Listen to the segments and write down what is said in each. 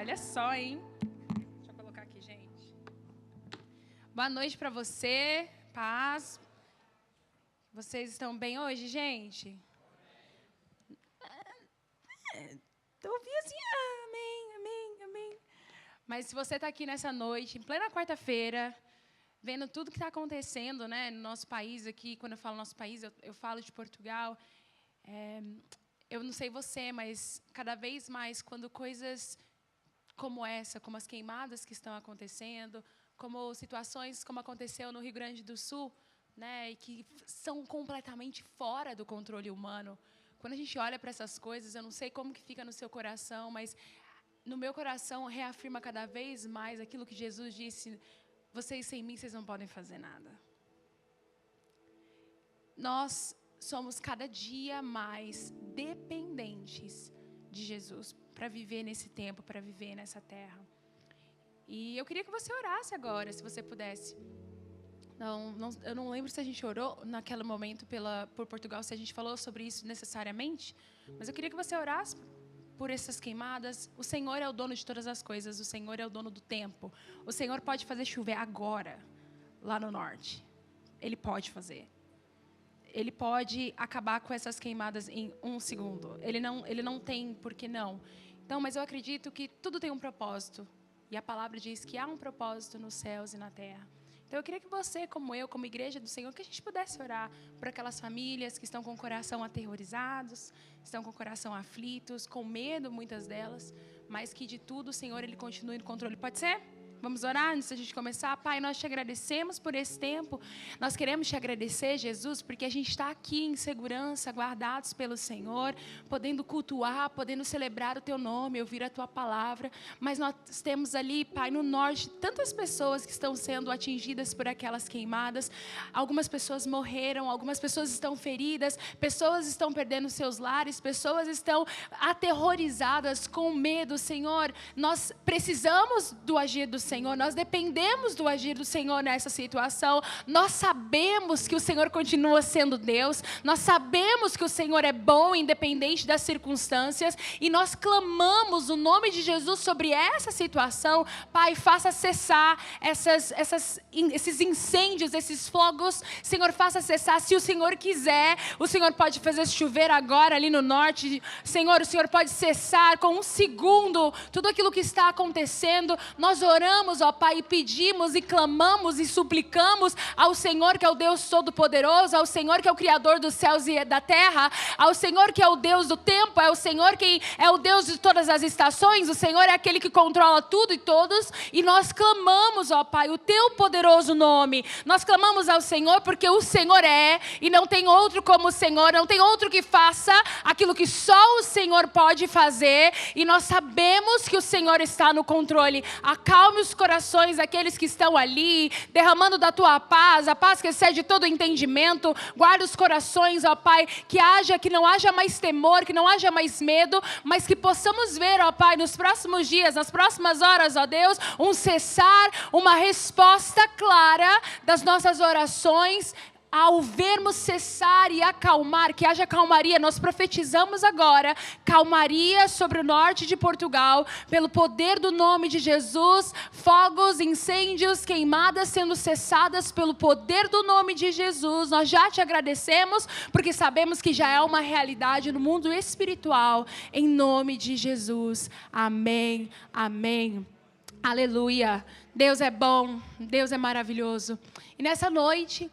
Olha só, hein? Deixa eu colocar aqui, gente. Boa noite para você, paz. Vocês estão bem hoje, gente? Ouvi assim, amém, amém, amém. Mas se você está aqui nessa noite, em plena quarta-feira, vendo tudo que está acontecendo, né, no nosso país aqui, quando eu falo nosso país, eu falo de Portugal. Eu não sei você, mas cada vez mais, quando coisas como essa, como as queimadas que estão acontecendo, como situações como aconteceu no Rio Grande do Sul, né, e que são completamente fora do controle humano. Quando a gente olha para essas coisas, eu não sei como que fica no seu coração, mas no meu coração reafirma cada vez mais aquilo que Jesus disse: vocês sem mim, vocês não podem fazer nada. Nós somos cada dia mais dependentes de Jesus para viver nesse tempo, para viver nessa terra. E eu queria que você orasse agora, se você pudesse. Eu não lembro se a gente orou naquele momento por Portugal, se a gente falou sobre isso necessariamente, mas eu queria que você orasse por essas queimadas. O Senhor é o dono de todas as coisas, o Senhor é o dono do tempo. O Senhor pode fazer chover agora, lá no norte. Ele pode fazer. Ele pode acabar com essas queimadas em 1 segundo. Ele não tem por que não. Então, mas eu acredito que tudo tem um propósito. E a palavra diz que há um propósito nos céus e na terra. Então, eu queria que você, como eu, como igreja do Senhor, que a gente pudesse orar por aquelas famílias que estão com o coração aterrorizados, estão com o coração aflitos, com medo, muitas delas, mas que de tudo o Senhor, Ele continue no controle. Pode ser? Vamos orar antes da gente começar? Pai, nós te agradecemos por esse tempo. Nós queremos te agradecer, Jesus, porque a gente está aqui em segurança, guardados pelo Senhor, podendo cultuar, podendo celebrar o teu nome, ouvir a tua palavra. Mas nós temos ali, Pai, no norte, tantas pessoas que estão sendo atingidas por aquelas queimadas. Algumas pessoas morreram, algumas pessoas estão feridas, pessoas estão perdendo seus lares, pessoas estão aterrorizadas, com medo. Senhor, nós precisamos do agir do Senhor, nós dependemos do agir do Senhor nessa situação. Nós sabemos que o Senhor continua sendo Deus, nós sabemos que o Senhor é bom, independente das circunstâncias, e nós clamamos o nome de Jesus sobre essa situação. Pai, faça cessar esses incêndios, esses fogos. Senhor, faça cessar. Se o Senhor quiser, o Senhor pode fazer chover agora ali no norte. Senhor, o Senhor pode cessar com 1 segundo tudo aquilo que está acontecendo. Nós oramos, ó Pai, e pedimos e clamamos e suplicamos ao Senhor, que é o Deus Todo-Poderoso, ao Senhor que é o Criador dos céus e da terra, ao Senhor que é o Deus do tempo, é o Senhor que é o Deus de todas as estações, o Senhor é aquele que controla tudo e todos, e nós clamamos, ó Pai, o teu poderoso nome. Nós clamamos ao Senhor porque o Senhor é, e não tem outro como o Senhor, não tem outro que faça aquilo que só o Senhor pode fazer, e nós sabemos que o Senhor está no controle. Acalme os corações daqueles que estão ali, derramando da tua paz, a paz que excede todo entendimento. Guarda os corações, ó Pai, que não haja mais temor, que não haja mais medo, mas que possamos ver, ó Pai, nos próximos dias, nas próximas horas, ó Deus, um cessar, uma resposta clara das nossas orações. Ao vermos cessar e acalmar, que haja calmaria, nós profetizamos agora calmaria sobre o norte de Portugal, pelo poder do nome de Jesus. Fogos, incêndios, queimadas sendo cessadas pelo poder do nome de Jesus. Nós já te agradecemos, porque sabemos que já é uma realidade no mundo espiritual, em nome de Jesus. Amém, amém, aleluia. Deus é bom, Deus é maravilhoso. E nessa noite,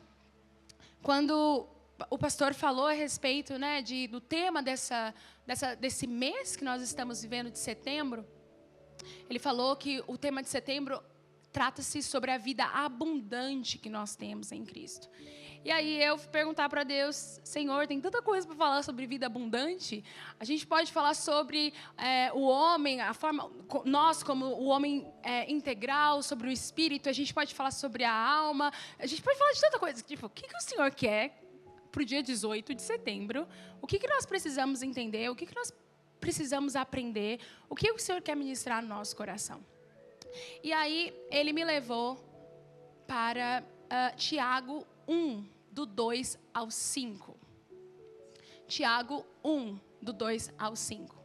quando o pastor falou a respeito, né, do tema desse mês que nós estamos vivendo, de setembro, ele falou que o tema de setembro trata-se sobre a vida abundante que nós temos em Cristo. E aí eu perguntar para Deus: Senhor, tem tanta coisa para falar sobre vida abundante. A gente pode falar sobre o homem, a forma, nós como o homem integral, sobre o espírito. A gente pode falar sobre a alma. A gente pode falar de tanta coisa. Tipo, o que o Senhor quer para o dia 18 de setembro? O que nós precisamos entender? O que nós precisamos aprender? O que o Senhor quer ministrar no nosso coração? E aí ele me levou para Tiago 1, do 2 ao 5. Tiago 1, do 2 ao 5.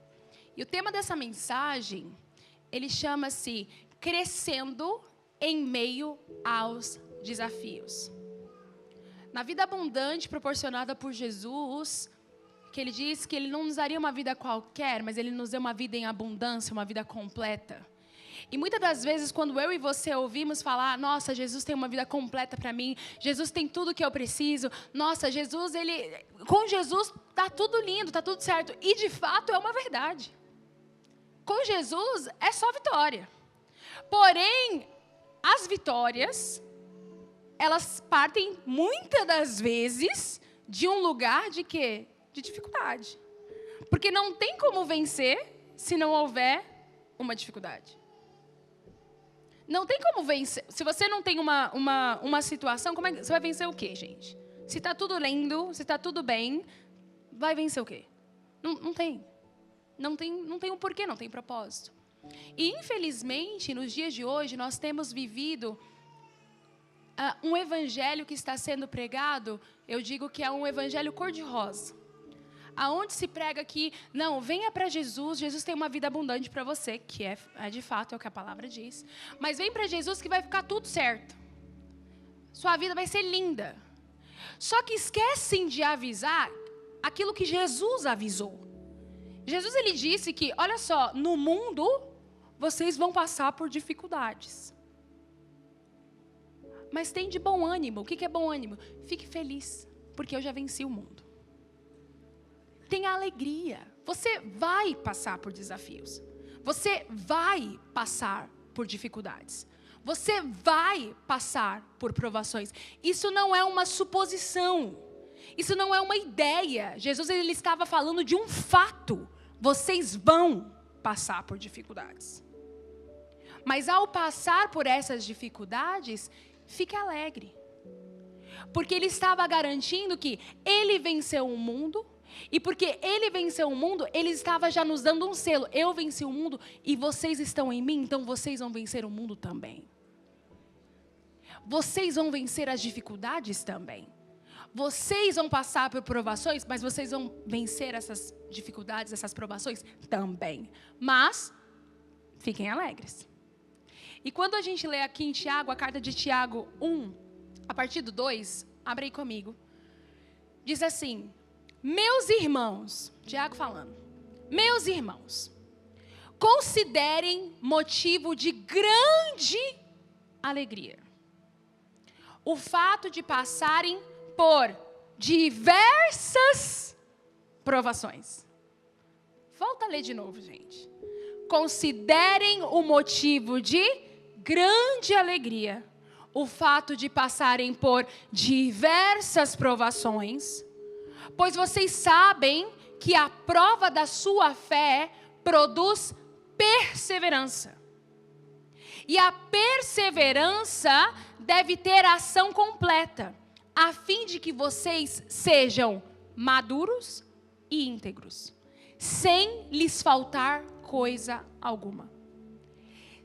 E o tema dessa mensagem ele chama-se Crescendo em Meio aos Desafios. Na vida abundante proporcionada por Jesus, que ele diz que ele não nos daria uma vida qualquer, mas ele nos deu uma vida em abundância, uma vida completa. E muitas das vezes, quando eu e você ouvimos falar, nossa, Jesus tem uma vida completa para mim, Jesus tem tudo que eu preciso, nossa, com Jesus está tudo lindo, está tudo certo. E de fato é uma verdade. Com Jesus é só vitória. Porém, as vitórias, elas partem muitas das vezes de um lugar de quê? De dificuldade. Porque não tem como vencer se não houver uma dificuldade. Não tem como vencer. Se você não tem uma situação, como é que você vai vencer o quê, gente? Se está tudo lindo, se está tudo bem, vai vencer o quê? Não tem. Não tem um porquê, não tem propósito. E, infelizmente, nos dias de hoje, nós temos vivido um evangelho que está sendo pregado, eu digo que é um evangelho cor-de-rosa. Aonde se prega que, não, venha para Jesus, Jesus tem uma vida abundante para você, que é de fato é o que a palavra diz. Mas vem para Jesus que vai ficar tudo certo. Sua vida vai ser linda. Só que esquecem de avisar aquilo que Jesus avisou. Jesus, ele disse que, olha só, no mundo vocês vão passar por dificuldades. Mas tem de bom ânimo. O que é bom ânimo? Fique feliz, porque eu já venci o mundo. Tenha alegria. Você vai passar por desafios. Você vai passar por dificuldades. Você vai passar por provações. Isso não é uma suposição. Isso não é uma ideia. Jesus, ele estava falando de um fato. Vocês vão passar por dificuldades. Mas ao passar por essas dificuldades, fique alegre. Porque ele estava garantindo que ele venceu o mundo. E porque ele venceu o mundo, ele estava já nos dando um selo. Eu venci o mundo e vocês estão em mim, então vocês vão vencer o mundo também. Vocês vão vencer as dificuldades também. Vocês vão passar por provações, mas vocês vão vencer essas dificuldades, essas provações também. Mas, fiquem alegres. E quando a gente lê aqui em Tiago, a carta de Tiago 1, a partir do 2, abre aí comigo. Diz assim: meus irmãos, Tiago falando, meus irmãos, considerem motivo de grande alegria o fato de passarem por diversas provações. Volta a ler de novo, gente. Considerem o motivo de grande alegria o fato de passarem por diversas provações, pois vocês sabem que a prova da sua fé produz perseverança. E a perseverança deve ter ação completa, a fim de que vocês sejam maduros e íntegros, sem lhes faltar coisa alguma.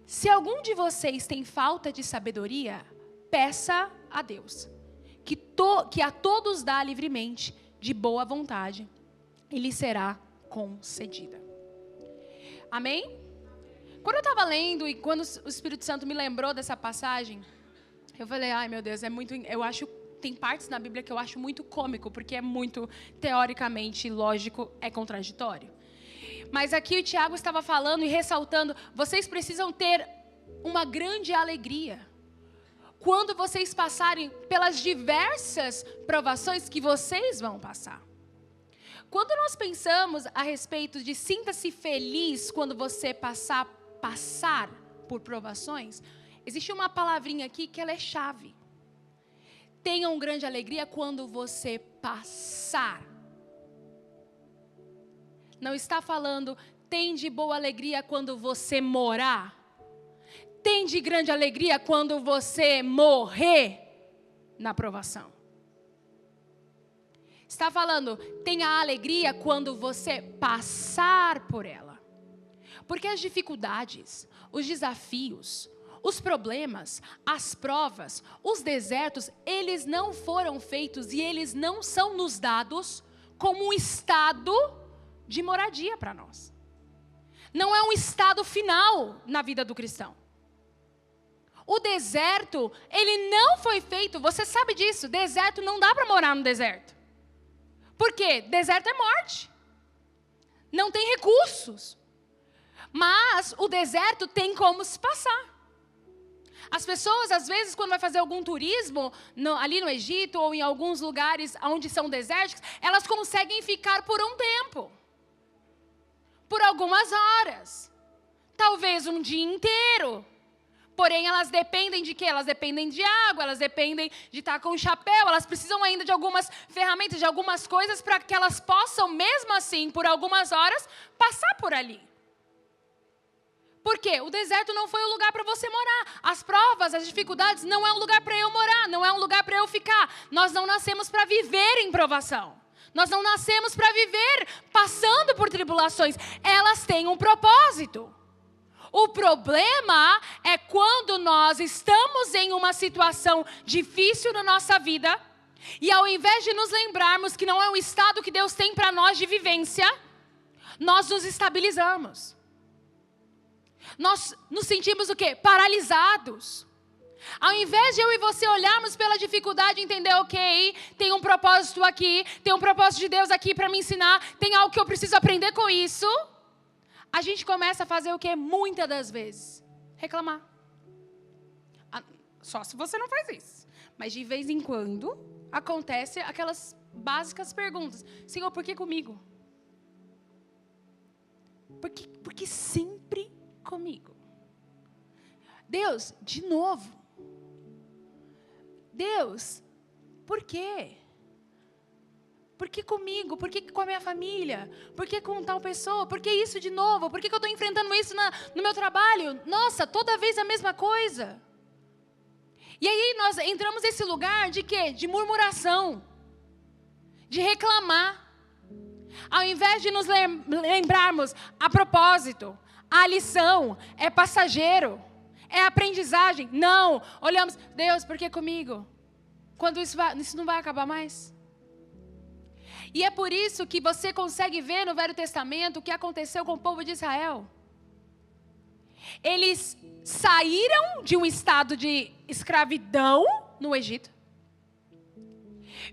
Se algum de vocês tem falta de sabedoria, peça a Deus, que a todos dá livremente, de boa vontade, e lhe será concedida. Amém? Quando eu estava lendo e quando o Espírito Santo me lembrou dessa passagem, eu falei, ai meu Deus, tem partes na Bíblia que eu acho muito cômico, porque é muito teoricamente lógico, é contraditório. Mas aqui o Tiago estava falando e ressaltando, vocês precisam ter uma grande alegria quando vocês passarem pelas diversas provações que vocês vão passar. Quando nós pensamos a respeito de sinta-se feliz quando você passar por provações, existe uma palavrinha aqui que ela é chave. Tenham grande alegria quando você passar. Não está falando, tem de boa alegria quando você morar. Tem de grande alegria quando você morrer na provação. Está falando, tenha alegria quando você passar por ela. Porque as dificuldades, os desafios, os problemas, as provas, os desertos, eles não foram feitos e eles não são nos dados como um estado de moradia para nós. Não é um estado final na vida do cristão. O deserto, ele não foi feito, você sabe disso, deserto não dá para morar no deserto. Por quê? Deserto é morte. Não tem recursos. Mas o deserto tem como se passar. As pessoas, às vezes, quando vai fazer algum turismo, ali no Egito ou em alguns lugares onde são desérticos, elas conseguem ficar por um tempo. Por algumas horas. Talvez um dia inteiro. Porém, elas dependem de quê? Elas dependem de água, elas dependem de estar com o chapéu, elas precisam ainda de algumas ferramentas, de algumas coisas para que elas possam, mesmo assim, por algumas horas, passar por ali. Por quê? O deserto não foi o lugar para você morar. As provas, as dificuldades, não é um lugar para eu morar, não é um lugar para eu ficar. Nós não nascemos para viver em provação. Nós não nascemos para viver passando por tribulações. Elas têm um propósito. O problema é quando nós estamos em uma situação difícil na nossa vida e ao invés de nos lembrarmos que não é um estado que Deus tem para nós de vivência, nós nos estabilizamos. Nós nos sentimos o quê? Paralisados. Ao invés de eu e você olharmos pela dificuldade e entender, ok, tem um propósito aqui, tem um propósito de Deus aqui para me ensinar, tem algo que eu preciso aprender com isso, a gente começa a fazer o quê? Muitas das vezes, reclamar. Só se você não faz isso. Mas de vez em quando, acontece aquelas básicas perguntas. Senhor, por que comigo? Por que sempre comigo? Deus, de novo. Deus, por quê? Por que comigo? Por que com a minha família? Por que com tal pessoa? Por que isso de novo? Por que eu estou enfrentando isso no meu trabalho? Nossa, toda vez a mesma coisa. E aí nós entramos nesse lugar de quê? De murmuração. De reclamar. Ao invés de nos lembrarmos a propósito, a lição é passageiro. É aprendizagem. Não. Olhamos, Deus, por que comigo? Quando isso não vai acabar mais? E é por isso que você consegue ver no Velho Testamento o que aconteceu com o povo de Israel. Eles saíram de um estado de escravidão no Egito.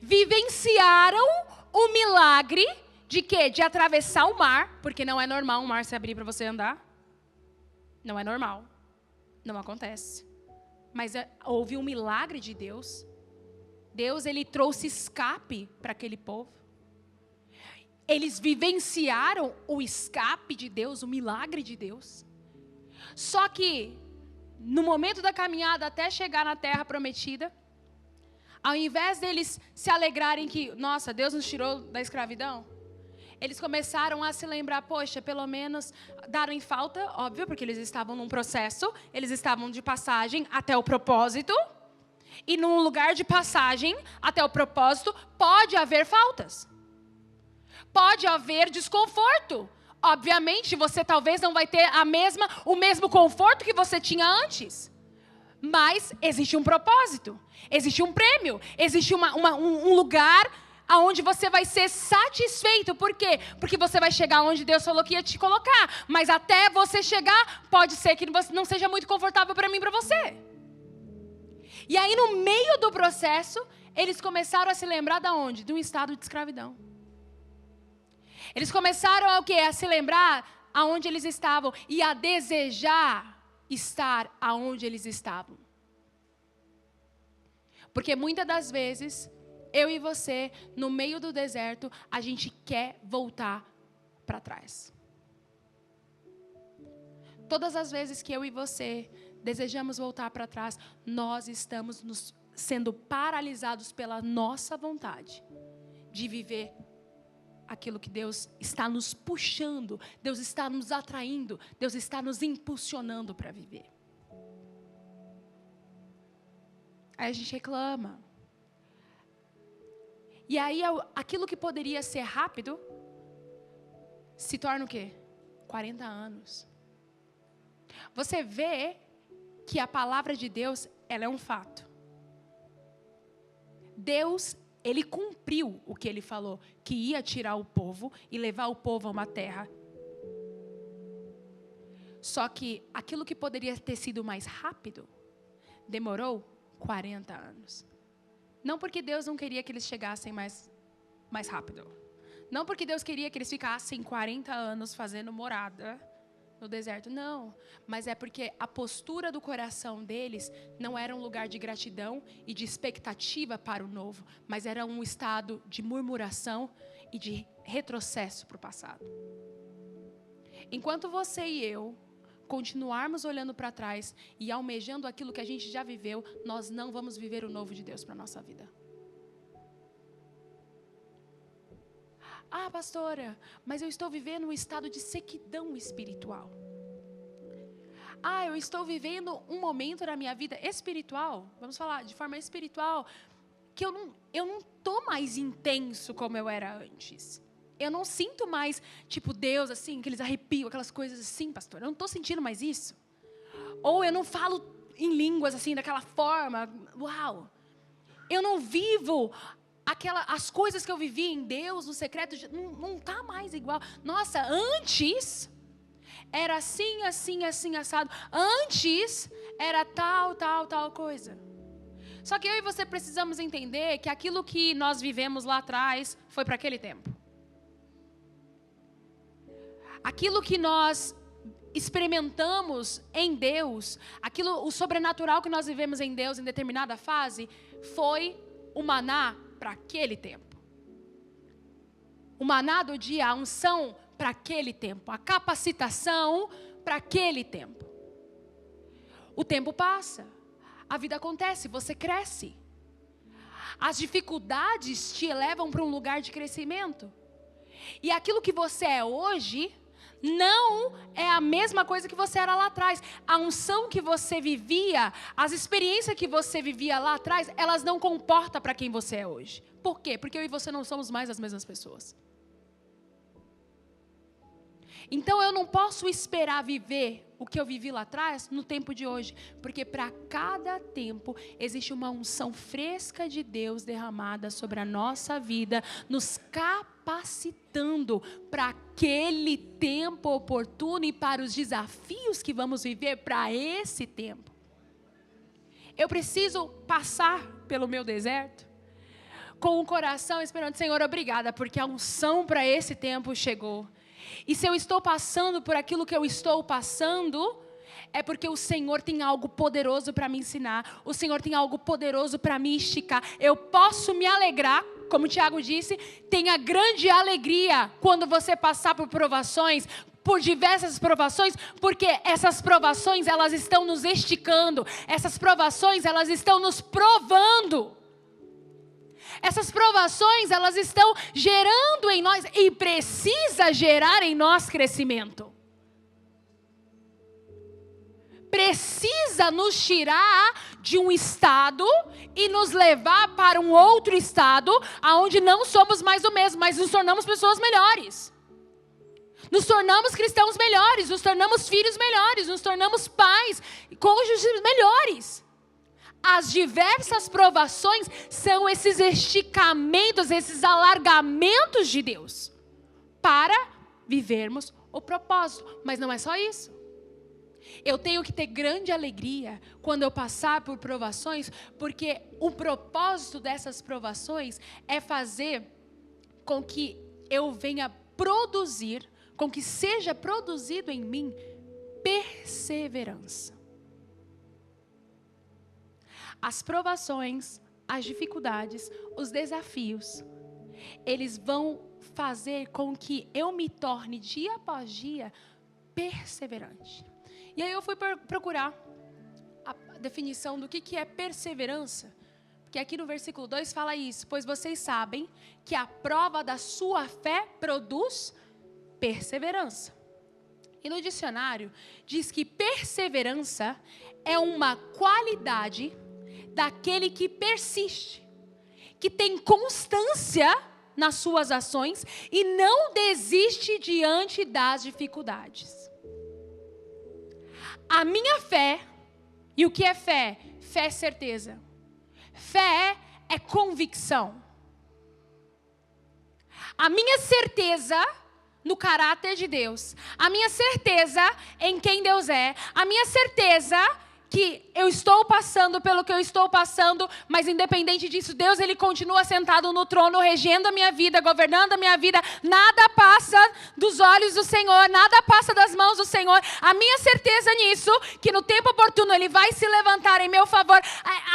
Vivenciaram o milagre de quê? De atravessar o mar, porque não é normal um mar se abrir para você andar. Não é normal. Não acontece. Mas houve um milagre de Deus. Deus, ele trouxe escape para aquele povo. Eles vivenciaram o escape de Deus, o milagre de Deus. Só que, no momento da caminhada até chegar na terra prometida, ao invés deles se alegrarem que, nossa, Deus nos tirou da escravidão, eles começaram a se lembrar, poxa, pelo menos deram em falta, óbvio, porque eles estavam num processo, eles estavam de passagem até o propósito, e num lugar de passagem até o propósito pode haver faltas. Pode haver desconforto. Obviamente, você talvez não vai ter o mesmo conforto que você tinha antes. Mas existe um propósito. Existe um prêmio. Existe um lugar onde você vai ser satisfeito. Por quê? Porque você vai chegar onde Deus falou que ia te colocar. Mas até você chegar, pode ser que não seja muito confortável para mim e para você. E aí, no meio do processo, eles começaram a se lembrar de onde? De um estado de escravidão. Eles começaram a, a se lembrar aonde eles estavam e a desejar estar aonde eles estavam. Porque muitas das vezes, eu e você, no meio do deserto, a gente quer voltar para trás. Todas as vezes que eu e você desejamos voltar para trás, nós estamos sendo paralisados pela nossa vontade de viver aquilo que Deus está nos puxando, Deus está nos atraindo, Deus está nos impulsionando para viver. Aí a gente reclama. E aí aquilo que poderia ser rápido, se torna o quê? 40 anos. Você vê que a palavra de Deus, ela é um fato. Deus, ele cumpriu o que ele falou, que ia tirar o povo e levar o povo a uma terra Só que aquilo que poderia ter sido mais rápido, demorou 40 anos. Não porque Deus não queria que eles chegassem mais rápido. Não porque Deus queria que eles ficassem 40 anos fazendo morada no deserto. Não. Mas é porque a postura do coração deles não era um lugar de gratidão e de expectativa para o novo. Mas era um estado de murmuração e de retrocesso para o passado. Enquanto você e eu continuarmos olhando para trás e almejando aquilo que a gente já viveu, nós não vamos viver o novo de Deus para a nossa vida. Ah, pastora, mas eu estou vivendo um estado de sequidão espiritual. Ah, eu estou vivendo um momento na minha vida espiritual, vamos falar de forma espiritual, que eu não estou mais intenso como eu era antes. Eu não sinto mais, tipo, Deus, assim, aqueles arrepios, aquelas coisas assim, pastor. Eu não estou sentindo mais isso. Ou eu não falo em línguas, assim, daquela forma. Uau! Eu não vivo as coisas que eu vivi em Deus, no secreto. Não está mais igual. Nossa, antes era assim, assim, assim, assado. Antes era tal coisa. Só que eu e você precisamos entender que aquilo que nós vivemos lá atrás foi para aquele tempo. Aquilo que nós experimentamos em Deus, o sobrenatural que nós vivemos em Deus em determinada fase, foi o maná para aquele tempo. O maná do dia, a unção para aquele tempo, a capacitação para aquele tempo. O tempo passa, a vida acontece, você cresce. As dificuldades te levam para um lugar de crescimento. E aquilo que você é hoje não é a mesma coisa que você era lá atrás. A unção que você vivia, as experiências que você vivia lá atrás, elas não comportam para quem você é hoje. Por quê? Porque eu e você não somos mais as mesmas pessoas. Então eu não posso esperar viver o que eu vivi lá atrás no tempo de hoje. Porque para cada tempo existe uma unção fresca de Deus derramada sobre a nossa vida, nos capacitando para aquele tempo oportuno e para os desafios que vamos viver para esse tempo. Eu preciso passar pelo meu deserto com o coração esperando, Senhor, obrigada, porque a unção para esse tempo chegou. E se eu estou passando por aquilo que eu estou passando, é porque o Senhor tem algo poderoso para me ensinar. O Senhor tem algo poderoso para me esticar. Eu posso me alegrar, como o Tiago disse, tenha grande alegria quando você passar por provações, por diversas provações, porque essas provações, elas estão nos esticando. Essas provações, elas estão nos provando. Essas provações, elas estão gerando em nós, e precisa gerar em nós crescimento. Precisa nos tirar de um estado e nos levar para um outro estado, onde não somos mais o mesmo, mas nos tornamos pessoas melhores. Nos tornamos cristãos melhores, nos tornamos filhos melhores, nos tornamos pais, cônjuges melhores. As diversas provações são esses esticamentos, esses alargamentos de Deus para vivermos o propósito. Mas não é só isso. Eu tenho que ter grande alegria quando eu passar por provações, porque o propósito dessas provações é fazer com que eu venha produzir, com que seja produzido em mim perseverança. As provações, as dificuldades, os desafios, eles vão fazer com que eu me torne dia após dia perseverante. E aí eu fui procurar a definição do que é perseverança, porque aqui no versículo 2 fala isso: pois vocês sabem que a prova da sua fé produz perseverança. E no dicionário diz que perseverança é uma qualidade daquele que persiste, que tem constância nas suas ações e não desiste diante das dificuldades. A minha fé, e o que é fé? Fé é certeza. Fé é convicção. A minha certeza no caráter de Deus, a minha certeza em quem Deus é, a minha certeza que eu estou passando pelo que eu estou passando, mas independente disso, Deus ele continua sentado no trono, regendo a minha vida, governando a minha vida. Nada passa dos olhos do Senhor, nada passa das mãos do Senhor. A minha certeza nisso, que no tempo oportuno ele vai se levantar em meu favor.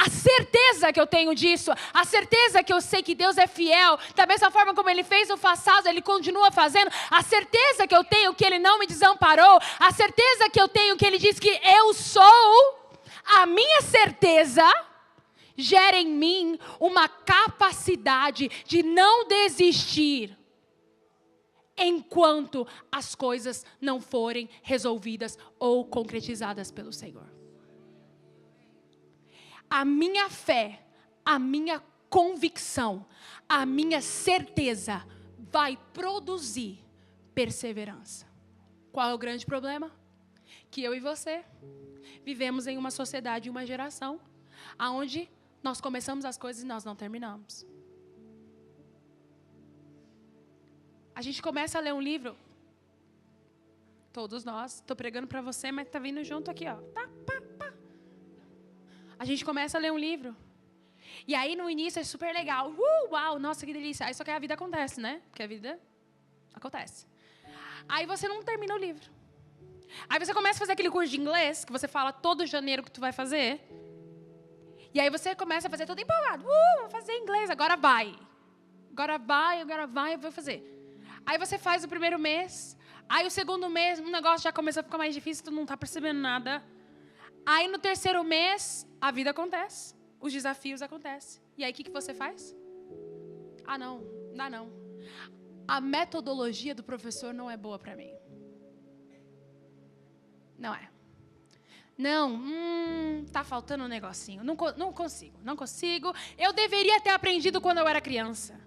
A certeza que eu tenho disso, a certeza que eu sei que Deus é fiel, da mesma forma como ele fez no passado, ele continua fazendo. A certeza que eu tenho que ele não me desamparou, a certeza que eu tenho que ele diz que eu sou. A minha certeza gera em mim uma capacidade de não desistir enquanto as coisas não forem resolvidas ou concretizadas pelo Senhor. A minha fé, a minha convicção, a minha certeza vai produzir perseverança. Qual é o grande problema? Que eu e você vivemos em uma sociedade, uma geração, onde nós começamos as coisas e nós não terminamos. A gente começa a ler um livro, todos nós, estou pregando para você, mas está vindo junto aqui, ó. Tá, pá, pá. A gente começa a ler um livro, e aí no início é super legal, uau, nossa, que delícia. Aí só que a vida acontece, né? Porque a vida acontece. Aí você não termina o livro. Aí você começa a fazer aquele curso de inglês, que você fala todo janeiro que tu vai fazer. E aí você começa a fazer todo empolgado. Vou fazer inglês, agora vai. Agora vai, eu vou fazer. Aí você faz o primeiro mês. Aí o segundo mês, o negócio já começa a ficar mais difícil, tu não está percebendo nada. Aí no terceiro mês, a vida acontece. Os desafios acontecem. E aí o que você faz? Ah, não, dá não. A metodologia do professor não é boa para mim. Não é. Não, tá faltando um negocinho. Não consigo. Eu deveria ter aprendido quando eu era criança.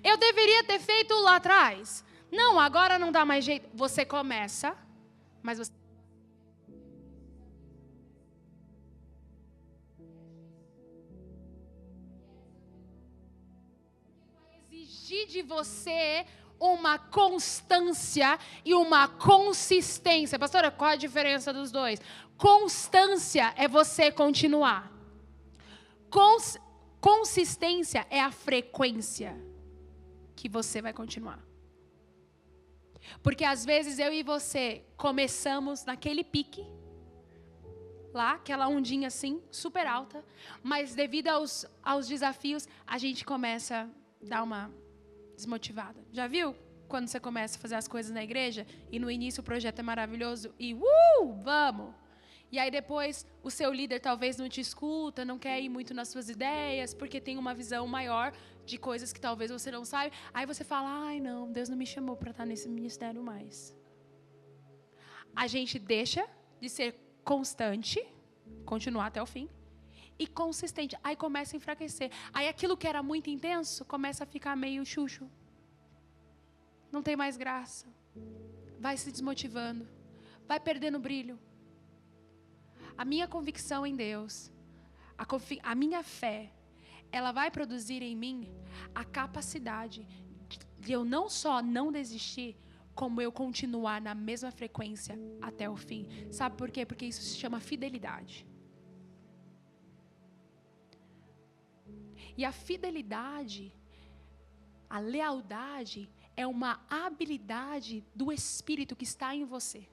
Eu deveria ter feito lá atrás. Não, agora não dá mais jeito. Você começa, mas você... vai exigir de você uma constância e uma consistência. Pastora, qual a diferença dos dois? Constância é você continuar. Consistência é a frequência que você vai continuar. Porque às vezes eu e você começamos naquele pique, lá, aquela ondinha assim, super alta, mas devido aos desafios, a gente começa a dar uma desmotivada. Já viu quando você começa a fazer as coisas na igreja e no início o projeto é maravilhoso e vamos. E aí depois o seu líder talvez não te escuta, não quer ir muito nas suas ideias, porque tem uma visão maior de coisas que talvez você não saiba. Aí você fala, ai não, Deus não me chamou para estar nesse ministério mais. A gente deixa de ser constante, continuar até o fim, e consistente. Aí começa a enfraquecer. Aí aquilo que era muito intenso começa a ficar meio xuxo. Não tem mais graça. Vai se desmotivando. Vai perdendo brilho. A minha convicção em Deus, a minha fé, ela vai produzir em mim a capacidade de eu não só não desistir, como eu continuar na mesma frequência até o fim. Sabe por quê? Porque isso se chama fidelidade. E a fidelidade, a lealdade, é uma habilidade do Espírito que está em você.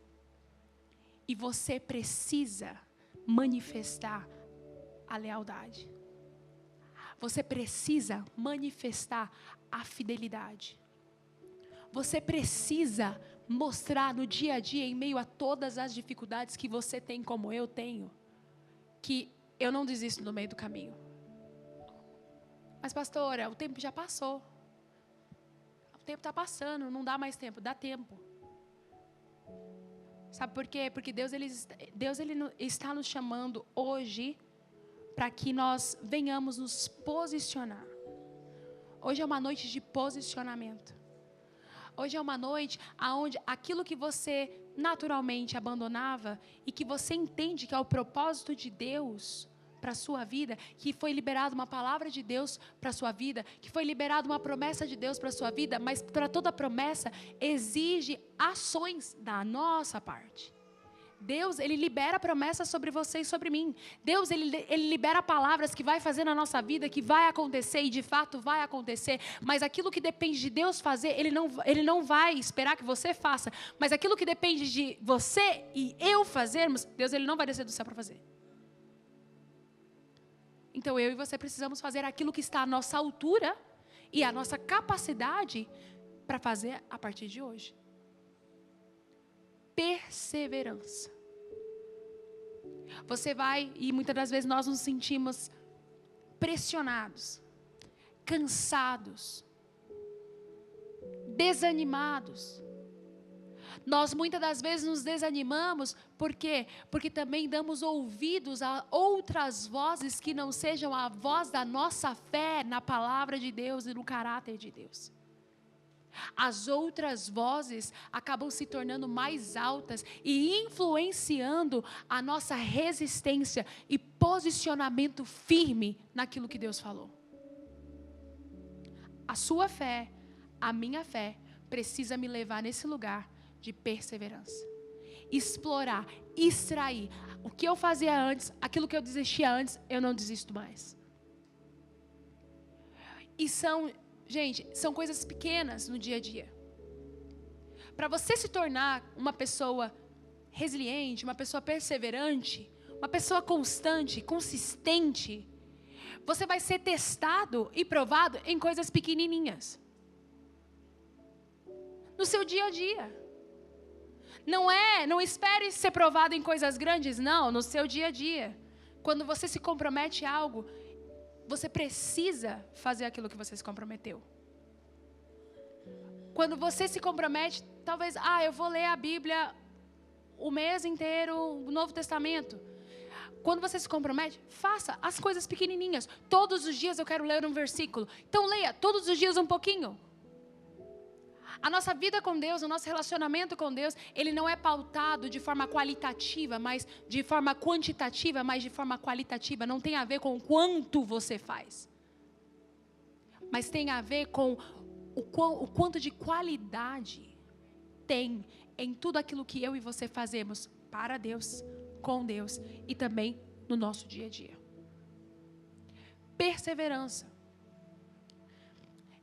E você precisa manifestar a lealdade. Você precisa manifestar a fidelidade. Você precisa mostrar no dia a dia, em meio a todas as dificuldades que você tem, como eu tenho, que eu não desisto no meio do caminho. Mas pastora, o tempo já passou. O tempo está passando, não dá mais tempo, dá tempo. Sabe por quê? Porque Deus ele está nos chamando hoje para que nós venhamos nos posicionar. Hoje é uma noite de posicionamento. Hoje é uma noite onde aquilo que você naturalmente abandonava e que você entende que é o propósito de Deus para a sua vida, que foi liberada uma palavra de Deus para a sua vida, que foi liberada uma promessa de Deus para a sua vida, mas para toda promessa exige ações da nossa parte. Deus, Ele libera promessas sobre você e sobre mim. Deus, Ele libera palavras que vai fazer na nossa vida, que vai acontecer e de fato vai acontecer. Mas aquilo que depende de Deus fazer, Ele não vai esperar que você faça. Mas aquilo que depende de você e eu fazermos, Deus, Ele não vai descer do céu para fazer. Então eu e você precisamos fazer aquilo que está à nossa altura e à nossa capacidade para fazer a partir de hoje. Perseverança. Você vai, e muitas das vezes nós nos sentimos pressionados, cansados, desanimados. Nós muitas das vezes nos desanimamos, por quê? Porque também damos ouvidos a outras vozes que não sejam a voz da nossa fé na palavra de Deus e no caráter de Deus. As outras vozes acabam se tornando mais altas e influenciando a nossa resistência e posicionamento firme naquilo que Deus falou. A sua fé, a minha fé, precisa me levar nesse lugar de perseverança. Explorar, extrair. O que eu fazia antes, aquilo que eu desistia antes, eu não desisto mais. E são coisas pequenas no dia a dia. Para você se tornar uma pessoa resiliente, uma pessoa perseverante, uma pessoa constante, consistente, você vai ser testado e provado em coisas pequenininhas. No seu dia a dia. Não espere ser provado em coisas grandes, não, no seu dia a dia. Quando você se compromete a algo, você precisa fazer aquilo que você se comprometeu. Quando você se compromete, talvez, eu vou ler a Bíblia o mês inteiro, o Novo Testamento. Quando você se compromete, faça as coisas pequenininhas. Todos os dias eu quero ler um versículo. Então leia todos os dias um pouquinho. A nossa vida com Deus, o nosso relacionamento com Deus, ele não é pautado de forma qualitativa, mas de forma quantitativa, mas de forma qualitativa. Não tem a ver com o quanto você faz, mas tem a ver com o quanto de qualidade tem em tudo aquilo que eu e você fazemos para Deus, com Deus e também no nosso dia a dia. Perseverança.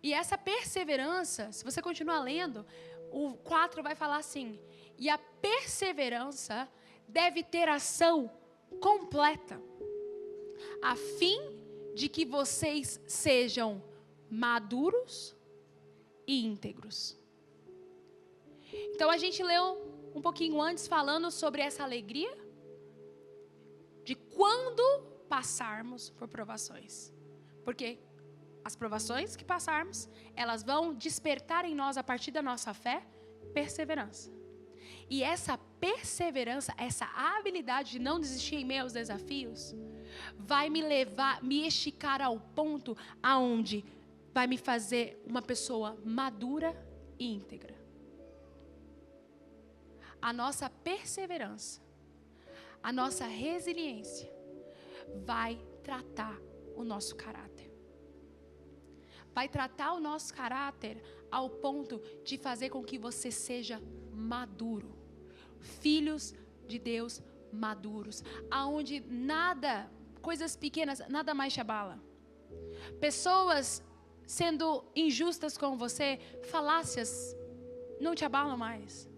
E essa perseverança, se você continuar lendo, o 4 vai falar assim: e a perseverança deve ter ação completa, a fim de que vocês sejam maduros e íntegros. Então a gente leu um pouquinho antes falando sobre essa alegria de quando passarmos por provações. Porque as provações que passarmos, elas vão despertar em nós, a partir da nossa fé, perseverança. E essa perseverança, essa habilidade de não desistir em meio aos desafios, vai me esticar ao ponto aonde vai me fazer uma pessoa madura e íntegra. A nossa perseverança, a nossa resiliência vai tratar o nosso caráter. Vai tratar o nosso caráter ao ponto de fazer com que você seja maduro. Filhos de Deus maduros. Aonde nada, coisas pequenas, nada mais te abala. Pessoas sendo injustas com você, falácias, não te abalam mais.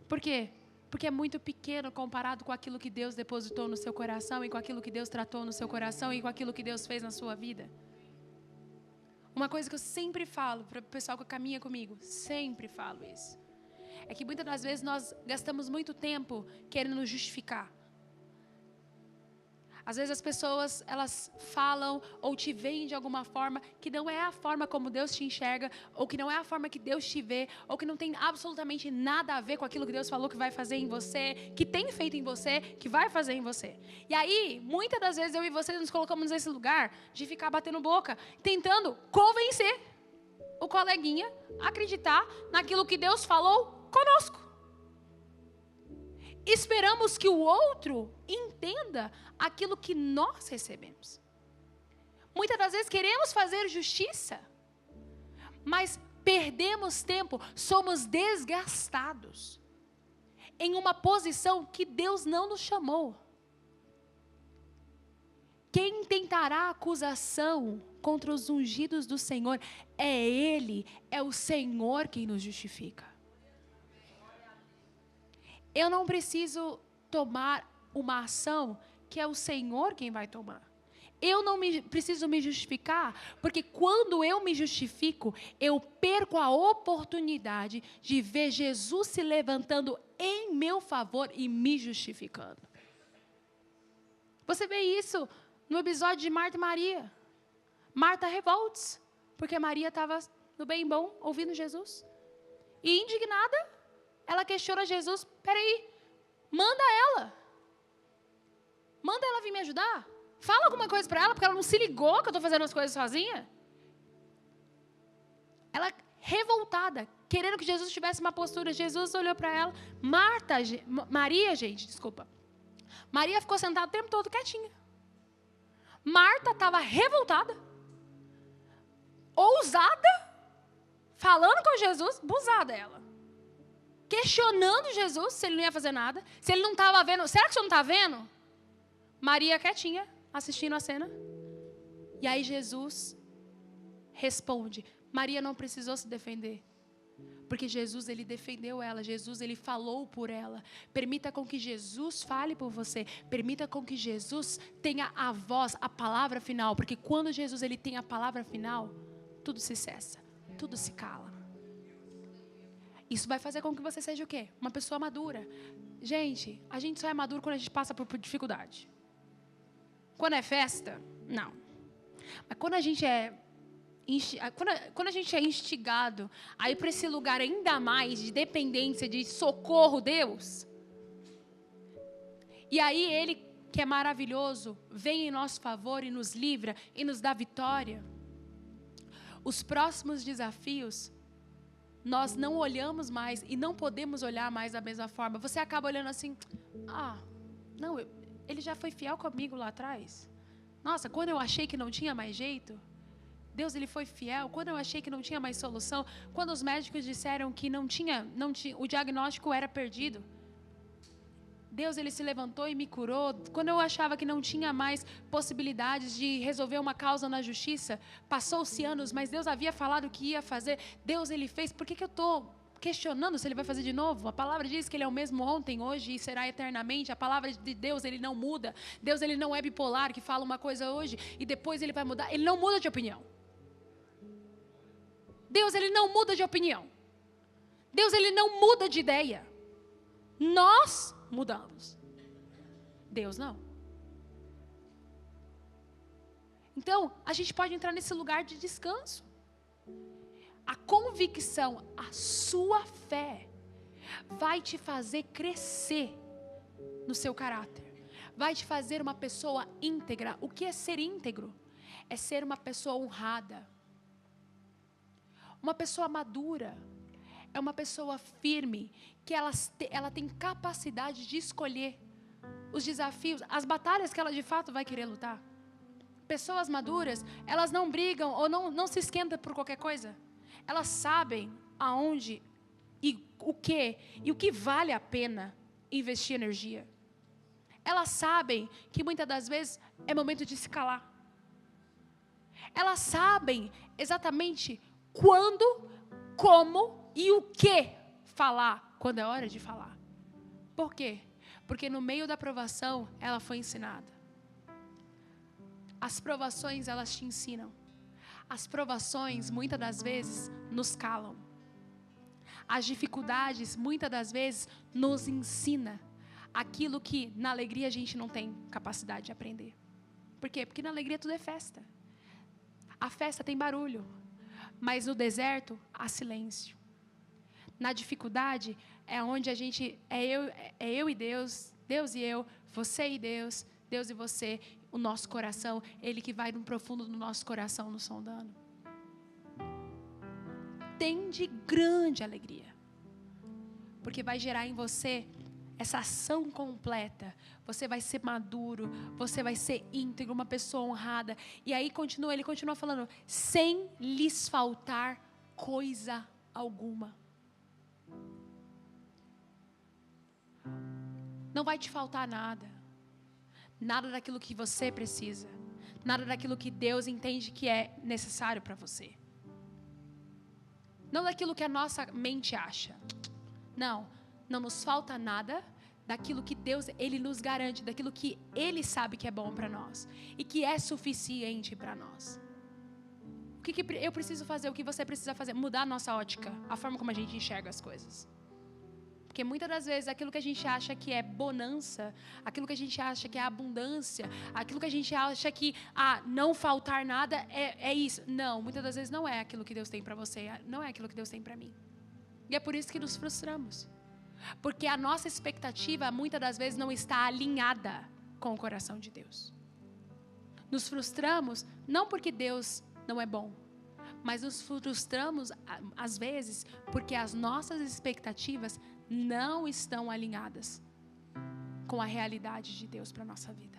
Por quê? Porque é muito pequeno comparado com aquilo que Deus depositou no seu coração e com aquilo que Deus tratou no seu coração e com aquilo que Deus fez na sua vida. Uma coisa que eu sempre falo para o pessoal que caminha comigo, sempre falo isso, é que muitas das vezes nós gastamos muito tempo querendo nos justificar. Às vezes as pessoas, elas falam ou te veem de alguma forma que não é a forma como Deus te enxerga, ou que não é a forma que Deus te vê, ou que não tem absolutamente nada a ver com aquilo que Deus falou que vai fazer em você, que tem feito em você, que vai fazer em você. E aí, muitas das vezes eu e você nos colocamos nesse lugar de ficar batendo boca, tentando convencer o coleguinha a acreditar naquilo que Deus falou conosco. esperamos que o outro entenda aquilo que nós recebemos. Muitas das vezes queremos fazer justiça, mas perdemos tempo, somos desgastados em uma posição que Deus não nos chamou. Quem tentará acusação contra os ungidos do Senhor é Ele, é o Senhor quem nos justifica. Eu não preciso tomar uma ação que é o Senhor quem vai tomar. Eu não preciso me justificar, porque quando eu me justifico, eu perco a oportunidade de ver Jesus se levantando em meu favor e me justificando. Você vê isso no episódio de Marta e Maria. Marta revolta-se, porque Maria estava no bem bom, ouvindo Jesus. E indignada, ela questiona Jesus, peraí, manda ela vir me ajudar. Fala alguma coisa para ela, porque ela não se ligou que eu estou fazendo as coisas sozinha. Ela revoltada, querendo que Jesus tivesse uma postura. Jesus olhou para ela. Maria ficou sentada o tempo todo quietinha. Marta estava revoltada, ousada, falando com Jesus, abusada ela. Questionando Jesus se ele não ia fazer nada, se ele não estava vendo. Será que você não está vendo? Maria quietinha, assistindo a cena. E aí Jesus responde. Maria não precisou se defender, porque Jesus, ele defendeu ela. Jesus, ele falou por ela. Permita com que Jesus fale por você. Permita com que Jesus tenha a voz, a palavra final, porque quando Jesus, ele tem a palavra final, tudo se cessa, tudo se cala. Isso vai fazer com que você seja o quê? Uma pessoa madura. Gente, a gente só é maduro quando a gente passa por dificuldade. Quando é festa, não. Mas quando a gente é instigado a ir para esse lugar ainda mais de dependência, de socorro, Deus. E aí Ele, que é maravilhoso, vem em nosso favor e nos livra e nos dá vitória. Os próximos desafios, nós não olhamos mais e não podemos olhar mais da mesma forma. Você acaba olhando assim, não, ele já foi fiel comigo lá atrás. Nossa, quando eu achei que não tinha mais jeito, Deus, ele foi fiel. Quando eu achei que não tinha mais solução, quando os médicos disseram que não tinha, o diagnóstico era perdido, Deus, ele se levantou e me curou. Quando eu achava que não tinha mais possibilidades de resolver uma causa na justiça, passou-se anos, mas Deus havia falado que ia fazer. Deus, ele fez. Por que eu estou questionando se ele vai fazer de novo? A palavra diz que ele é o mesmo ontem, hoje e será eternamente. A palavra de Deus, ele não muda. Deus, ele não é bipolar, que fala uma coisa hoje e depois ele vai mudar. Ele não muda de opinião. Deus, ele não muda de opinião. Deus, ele não muda de ideia. Nós mudamos. Deus não. Então, a gente pode entrar nesse lugar de descanso. A convicção, a sua fé vai te fazer crescer no seu caráter. Vai te fazer uma pessoa íntegra. O que é ser íntegro? É ser uma pessoa honrada. Uma pessoa madura. É uma pessoa firme, que ela tem capacidade de escolher os desafios, as batalhas que ela de fato vai querer lutar. Pessoas maduras, elas não brigam ou não se esquentam por qualquer coisa. Elas sabem aonde e o que vale a pena investir energia. Elas sabem que muitas das vezes é momento de se calar. Elas sabem exatamente quando, como e o que falar quando é hora de falar. Por quê? Porque no meio da provação ela foi ensinada. As provações, elas te ensinam. As provações muitas das vezes nos calam. As dificuldades muitas das vezes nos ensinam aquilo que na alegria a gente não tem capacidade de aprender. Por quê? Porque na alegria tudo é festa. A festa tem barulho, mas no deserto há silêncio. Na dificuldade é onde a gente é eu e Deus, Deus e eu, você e Deus, Deus e você, o nosso coração, Ele que vai no profundo do nosso coração nos sondando. Tem de grande alegria, porque vai gerar em você essa ação completa, você vai ser maduro, você vai ser íntegro, uma pessoa honrada. E aí ele continua falando, sem lhes faltar coisa alguma. Não vai te faltar nada. Nada daquilo que você precisa. Nada daquilo que Deus entende que é necessário para você. Não daquilo que a nossa mente acha. Não nos falta nada daquilo que Deus, Ele nos garante, daquilo que Ele sabe que é bom para nós e que é suficiente para nós. O que eu preciso fazer, o que você precisa fazer? Mudar a nossa ótica, a forma como a gente enxerga as coisas. Porque muitas das vezes aquilo que a gente acha que é bonança, aquilo que a gente acha que é abundância, aquilo que a gente acha que não faltar nada é isso. Não, muitas das vezes não é aquilo que Deus tem para você, não é aquilo que Deus tem para mim. E é por isso que nos frustramos. Porque a nossa expectativa muitas das vezes não está alinhada com o coração de Deus. Nos frustramos não porque Deus não é bom, mas nos frustramos às vezes porque as nossas expectativas não estão alinhadas com a realidade de Deus para a nossa vida.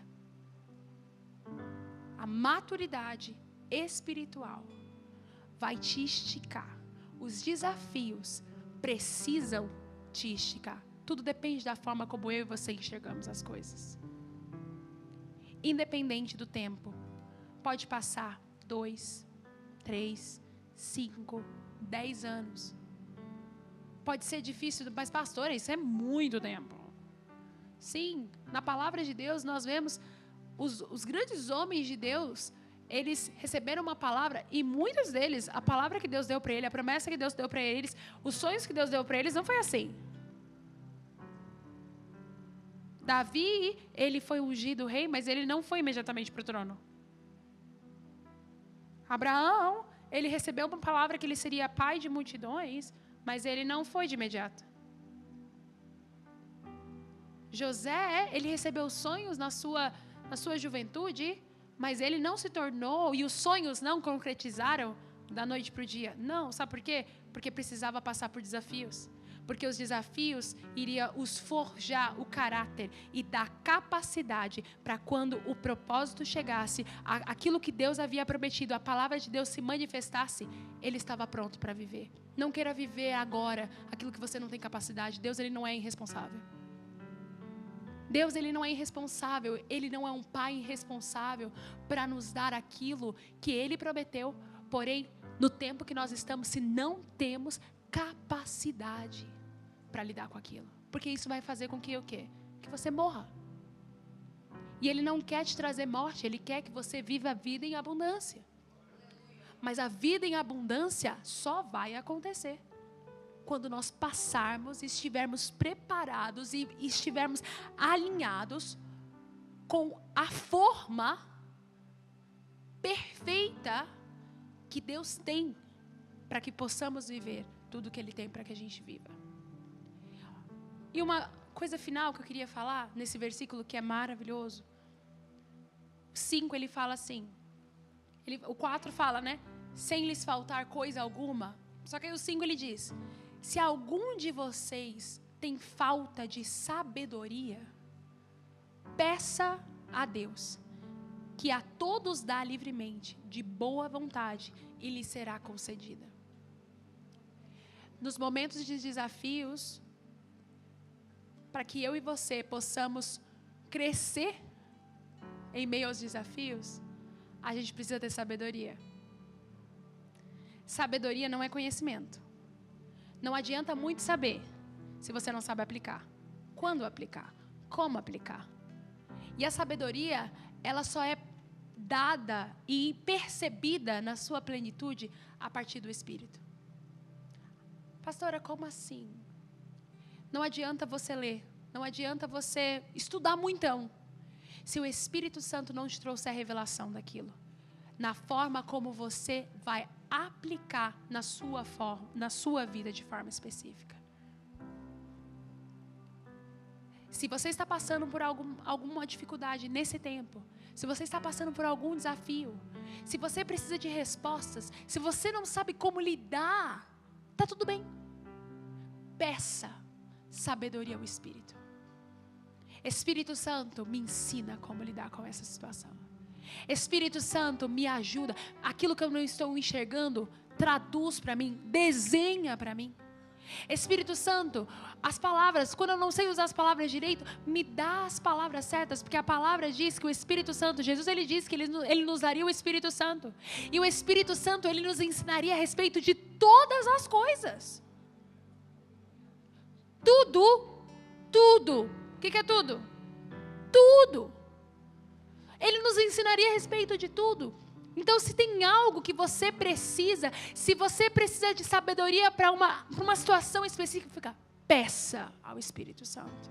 A maturidade espiritual vai te esticar. Os desafios precisam te esticar. Tudo depende da forma como eu e você enxergamos as coisas. Independente do tempo, pode passar 2, 3, 5, 10 anos. Pode ser difícil, mas pastora, isso é muito tempo. Sim, na palavra de Deus nós vemos os grandes homens de Deus, eles receberam uma palavra e muitos deles, a palavra que Deus deu para ele, a promessa que Deus deu para eles, os sonhos que Deus deu para eles, não foi assim. Davi, ele foi ungido rei, mas ele não foi imediatamente para o trono. Abraão, ele recebeu uma palavra que ele seria pai de multidões, mas ele não foi de imediato. José, ele recebeu sonhos na sua juventude, mas ele não se tornou, e os sonhos não concretizaram da noite para o dia. Não, sabe por quê? Porque precisava passar por desafios. Porque os desafios iriam os forjar o caráter e dar capacidade para quando o propósito chegasse, aquilo que Deus havia prometido, a palavra de Deus se manifestasse, ele estava pronto para viver. Não queira viver agora aquilo que você não tem capacidade. Deus, ele não é irresponsável. Deus, ele não é irresponsável. Ele não é um pai irresponsável para nos dar aquilo que ele prometeu. Porém, no tempo que nós estamos, se não temos capacidade para lidar com aquilo. Porque isso vai fazer com que o quê? Que você morra. E ele não quer te trazer morte, ele quer que você viva a vida em abundância. Mas a vida em abundância só vai acontecer quando nós passarmos, estivermos preparados e estivermos alinhados com a forma perfeita que Deus tem para que possamos viver tudo que Ele tem para que a gente viva. E uma coisa final que eu queria falar nesse versículo que é maravilhoso. 5 ele fala assim, o 4 fala, né? Sem lhes faltar coisa alguma. Só que aí o 5 ele diz, se algum de vocês tem falta de sabedoria, peça a Deus, que a todos dá livremente, de boa vontade, e lhe será concedida. Nos momentos de desafios, para que eu e você possamos crescer em meio aos desafios, a gente precisa ter sabedoria. Sabedoria não é conhecimento. Não adianta muito saber se você não sabe aplicar. Quando aplicar? Como aplicar? E a sabedoria, ela só é dada e percebida na sua plenitude a partir do Espírito. Pastora, como assim? Não adianta você ler, não adianta você estudar muitão, se o Espírito Santo não te trouxer a revelação daquilo, na forma como você vai aplicar na sua vida de forma específica. Se você está passando por alguma dificuldade nesse tempo, se você está passando por algum desafio, se você precisa de respostas, se você não sabe como lidar, está tudo bem. Peça sabedoria ao Espírito. Espírito Santo, me ensina como lidar com essa situação. Espírito Santo, me ajuda. Aquilo que eu não estou enxergando, traduz para mim, desenha para mim. Espírito Santo, as palavras, quando eu não sei usar as palavras direito, me dá as palavras certas, porque a palavra diz que o Espírito Santo, Jesus ele disse que ele nos daria o Espírito Santo, e o Espírito Santo ele nos ensinaria a respeito de todas as coisas. Tudo. O que é tudo? Tudo. Ele nos ensinaria a respeito de tudo. Então, se tem algo que você precisa, se você precisa de sabedoria para uma situação específica, peça ao Espírito Santo.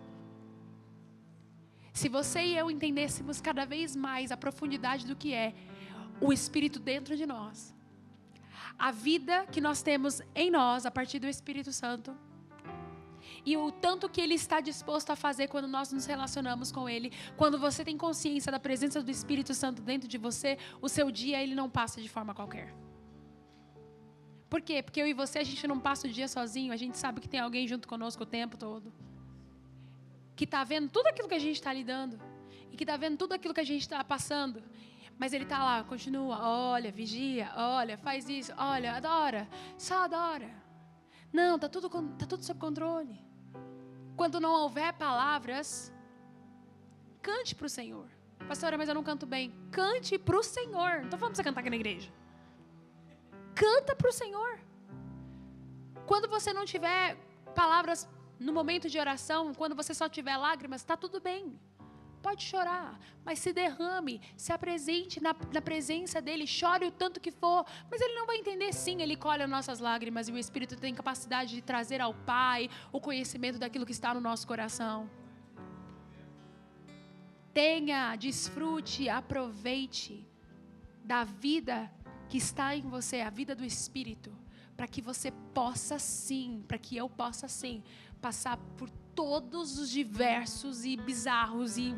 Se você e eu entendêssemos cada vez mais a profundidade do que é o Espírito dentro de nós, a vida que nós temos em nós a partir do Espírito Santo, e o tanto que Ele está disposto a fazer quando nós nos relacionamos com Ele, quando você tem consciência da presença do Espírito Santo dentro de você, o seu dia ele não passa de forma qualquer. Por quê? Porque eu e você, a gente não passa o dia sozinho, a gente sabe que tem alguém junto conosco o tempo todo, que está vendo tudo aquilo que a gente está lidando, e que está vendo tudo aquilo que a gente está passando, mas Ele está lá, continua, olha, vigia, olha, faz isso, olha, adora, só adora. Não, está tudo sob controle. Quando não houver palavras, cante para o Senhor. Pastora, mas eu não canto bem. Cante para o Senhor. Não estou falando para você cantar aqui na igreja. Canta para o Senhor. Quando você não tiver palavras no momento de oração, quando você só tiver lágrimas, está tudo bem. Pode chorar, mas se derrame, se apresente na presença dEle, chore o tanto que for, mas Ele não vai entender. Sim, Ele colhe as nossas lágrimas e o Espírito tem capacidade de trazer ao Pai o conhecimento daquilo que está no nosso coração. Tenha, desfrute, aproveite da vida que está em você, a vida do Espírito, para que você possa sim, para que eu possa sim, passar por todos os diversos e bizarros e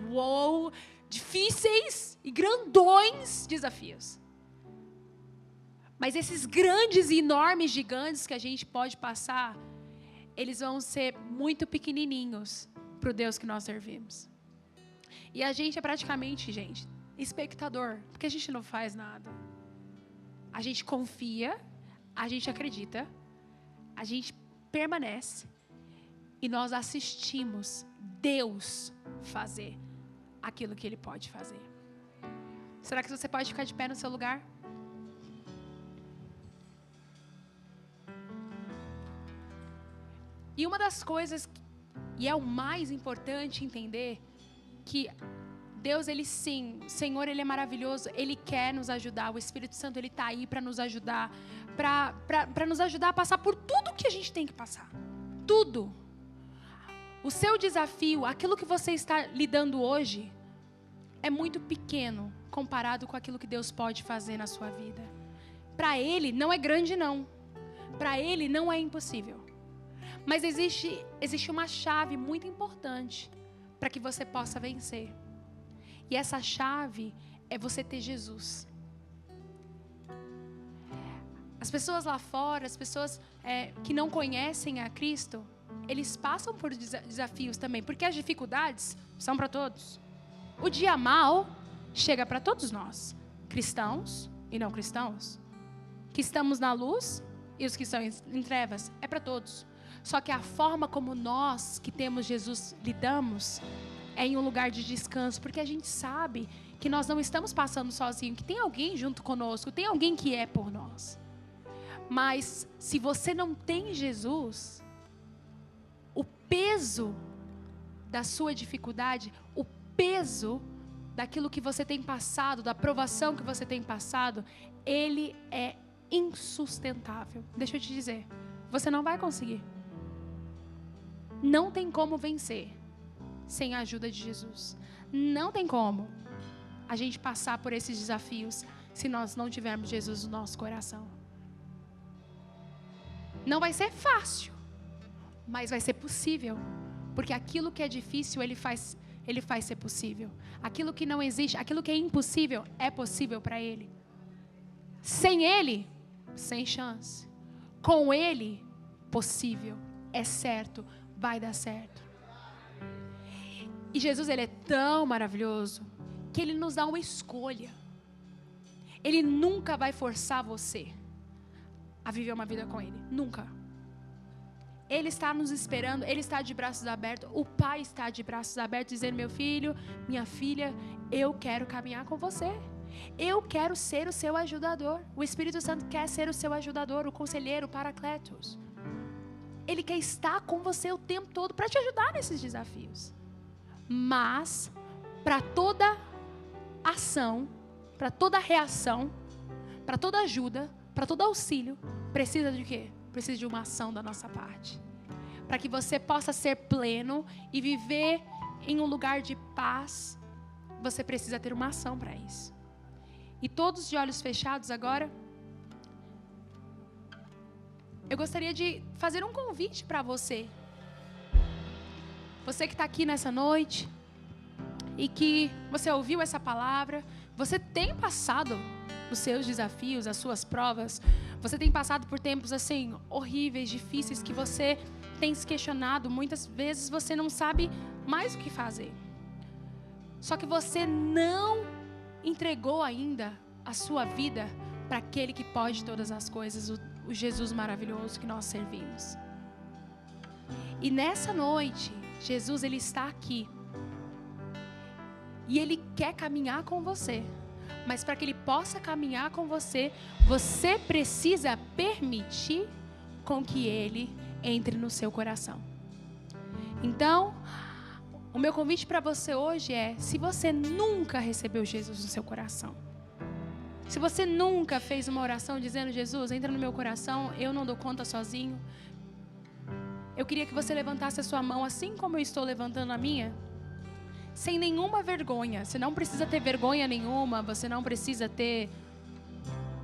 difíceis e grandões desafios. Mas esses grandes e enormes gigantes que a gente pode passar, eles vão ser muito pequenininhos para o Deus que nós servimos. E a gente é praticamente, gente, espectador, porque a gente não faz nada. A gente confia, a gente acredita, a gente permanece. E nós assistimos Deus fazer aquilo que Ele pode fazer. Será que você pode ficar de pé no seu lugar? E uma das coisas, e é o mais importante entender, que Deus, Ele sim, o Senhor, Ele é maravilhoso, Ele quer nos ajudar, o Espírito Santo, Ele está aí para nos ajudar, para nos ajudar a passar por tudo que a gente tem que passar. Tudo. O seu desafio, aquilo que você está lidando hoje, é muito pequeno comparado com aquilo que Deus pode fazer na sua vida. Para Ele não é grande não. Para Ele não é impossível. Mas existe uma chave muito importante para que você possa vencer. E essa chave é você ter Jesus. As pessoas lá fora, as pessoas que não conhecem a Cristo, eles passam por desafios também, porque as dificuldades são para todos. O dia mau chega para todos nós, cristãos e não cristãos, que estamos na luz e os que estão em trevas, é para todos. Só que a forma como nós que temos Jesus lidamos é em um lugar de descanso, porque a gente sabe que nós não estamos passando sozinhos, que tem alguém junto conosco, tem alguém que é por nós. Mas se você não tem Jesus, o peso da sua dificuldade, o peso daquilo que você tem passado, da provação que você tem passado, ele é insustentável. Deixa eu te dizer, você não vai conseguir. Não tem como vencer sem a ajuda de Jesus. Não tem como a gente passar por esses desafios se nós não tivermos Jesus no nosso coração. Não vai ser fácil, mas vai ser possível, porque aquilo que é difícil, Ele faz ser possível. Aquilo que não existe, aquilo que é impossível, é possível para Ele. Sem Ele, sem chance. Com Ele, possível, é certo, vai dar certo. E Jesus, ele é tão maravilhoso que ele nos dá uma escolha. Ele nunca vai forçar você a viver uma vida com ele. Nunca. Ele está nos esperando, ele está de braços abertos. O Pai está de braços abertos, dizendo: meu filho, minha filha, eu quero caminhar com você. Eu quero ser o seu ajudador. O Espírito Santo quer ser o seu ajudador, o conselheiro, o Paracletos. Ele quer estar com você o tempo todo para te ajudar nesses desafios. Mas, para toda ação, para toda reação, para toda ajuda, para todo auxílio, precisa de quê? Precisa de uma ação da nossa parte. Para que você possa ser pleno e viver em um lugar de paz, você precisa ter uma ação para isso. E todos de olhos fechados agora, eu gostaria de fazer um convite para você. Você que está aqui nessa noite e que você ouviu essa palavra, você tem passado os seus desafios, as suas provas, você tem passado por tempos assim horríveis, difíceis, que você tem se questionado, muitas vezes você não sabe mais o que fazer. Só que você não entregou ainda a sua vida para aquele que pode todas as coisas, o Jesus maravilhoso que nós servimos. E nessa noite, Jesus, ele está aqui. E ele quer caminhar com você. Mas para que ele possa caminhar com você, você precisa permitir com que ele entre no seu coração. Então, o meu convite para você hoje é: se você nunca recebeu Jesus no seu coração, se você nunca fez uma oração dizendo: Jesus, entra no meu coração, eu não dou conta sozinho, eu queria que você levantasse a sua mão assim como eu estou levantando a minha, sem nenhuma vergonha. Você não precisa ter vergonha nenhuma, você não precisa ter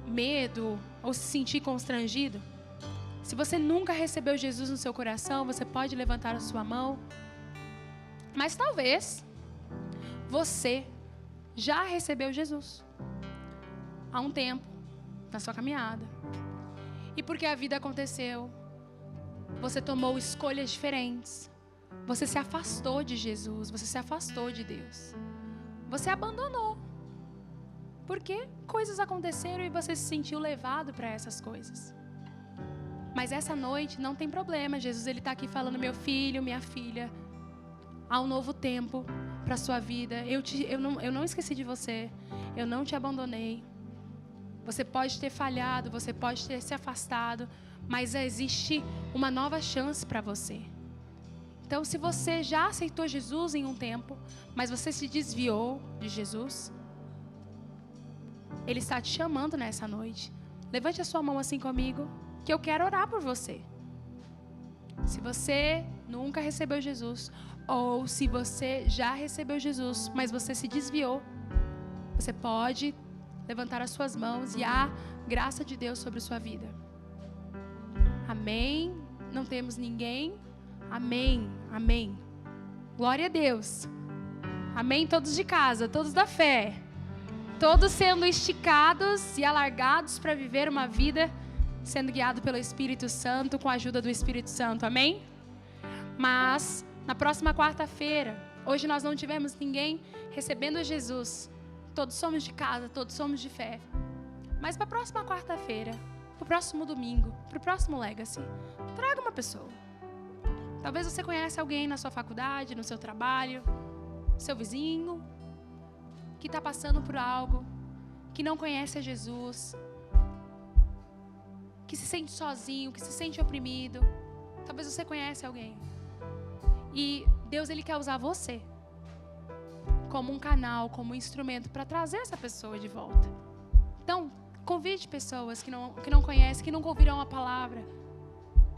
medo ou se sentir constrangido. Se você nunca recebeu Jesus no seu coração, você pode levantar a sua mão. Mas talvez você já recebeu Jesus há um tempo na sua caminhada. E porque a vida aconteceu, você tomou escolhas diferentes. Você se afastou de Jesus, você se afastou de Deus. Você abandonou. Porque coisas aconteceram e você se sentiu levado para essas coisas. Mas essa noite não tem problema. Jesus, ele está aqui falando: meu filho, minha filha, há um novo tempo para a sua vida. Eu não esqueci de você. Eu não te abandonei. Você pode ter falhado, você pode ter se afastado, mas existe uma nova chance para você. Então, se você já aceitou Jesus em um tempo, mas você se desviou de Jesus, ele está te chamando nessa noite. Levante a sua mão assim comigo, que eu quero orar por você. Se você nunca recebeu Jesus, ou se você já recebeu Jesus, mas você se desviou, você pode levantar as suas mãos e há graça de Deus sobre a sua vida. Amém? Não temos ninguém? Amém, amém. Glória a Deus. Amém, todos de casa, todos da fé. Todos sendo esticados e alargados para viver uma vida sendo guiado pelo Espírito Santo, com a ajuda do Espírito Santo, amém? Mas, na próxima quarta-feira, hoje nós não tivemos ninguém recebendo Jesus. Todos somos de casa, todos somos de fé. Mas para a próxima quarta-feira, para o próximo domingo, para o próximo Legacy, traga uma pessoa. Talvez você conheça alguém na sua faculdade, no seu trabalho, seu vizinho, que está passando por algo, que não conhece a Jesus, que se sente sozinho, que se sente oprimido. Talvez você conhece alguém. E Deus, ele quer usar você como um canal, como um instrumento para trazer essa pessoa de volta. Então, convide pessoas que não conhecem, que nunca ouviram a palavra,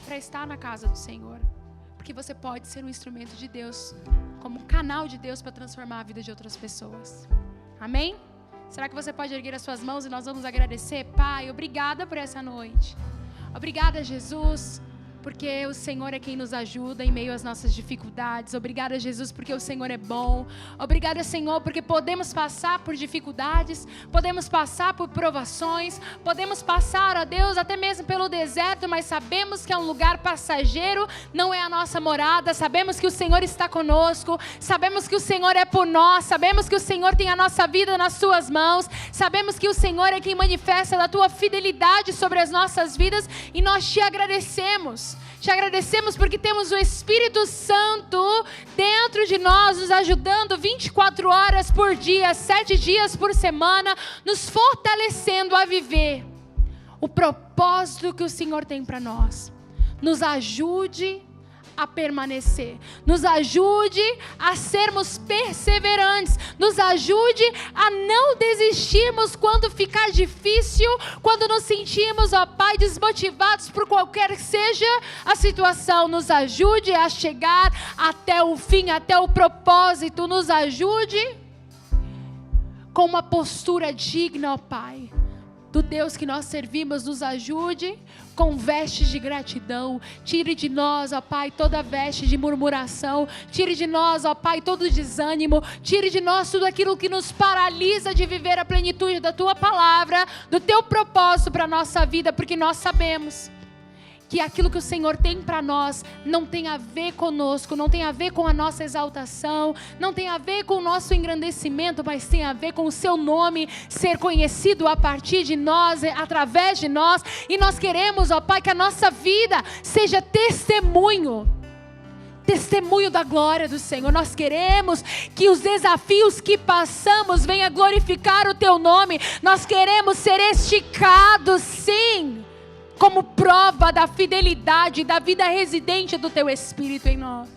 para estar na casa do Senhor. Porque você pode ser um instrumento de Deus, como um canal de Deus para transformar a vida de outras pessoas. Amém? Será que você pode erguer as suas mãos e nós vamos agradecer? Pai, obrigada por essa noite. Obrigada, Jesus, porque o Senhor é quem nos ajuda em meio às nossas dificuldades. Obrigada, Jesus, porque o Senhor é bom. Obrigada, Senhor, porque podemos passar por dificuldades, podemos passar por provações, podemos passar, ó Deus, até mesmo pelo deserto, mas sabemos que é um lugar passageiro, não é a nossa morada. Sabemos que o Senhor está conosco, sabemos que o Senhor é por nós, sabemos que o Senhor tem a nossa vida nas suas mãos, sabemos que o Senhor é quem manifesta a tua fidelidade sobre as nossas vidas, e nós te agradecemos. Te agradecemos porque temos o Espírito Santo dentro de nós, nos ajudando 24 horas por dia, 7 dias por semana, nos fortalecendo a viver o propósito que o Senhor tem para nós. Nos ajude a permanecer, nos ajude a sermos perseverantes, nos ajude a não desistirmos quando ficar difícil, quando nos sentimos, ó Pai, desmotivados por qualquer que seja a situação. Nos ajude a chegar até o fim, até o propósito. Nos ajude com uma postura digna, ó Pai, do Deus que nós servimos. Nos ajude com vestes de gratidão. Tire de nós, ó Pai, toda veste de murmuração. Tire de nós, ó Pai, todo desânimo. Tire de nós tudo aquilo que nos paralisa de viver a plenitude da Tua palavra, do Teu propósito para a nossa vida, porque nós sabemos que aquilo que o Senhor tem para nós não tem a ver conosco, não tem a ver com a nossa exaltação, não tem a ver com o nosso engrandecimento, mas tem a ver com o Seu nome ser conhecido a partir de nós, através de nós. E nós queremos, ó Pai, que a nossa vida seja testemunho da glória do Senhor. Nós queremos que os desafios que passamos venham glorificar o Teu nome. Nós queremos ser esticados, sim, como prova da fidelidade, da vida residente do Teu Espírito em nós.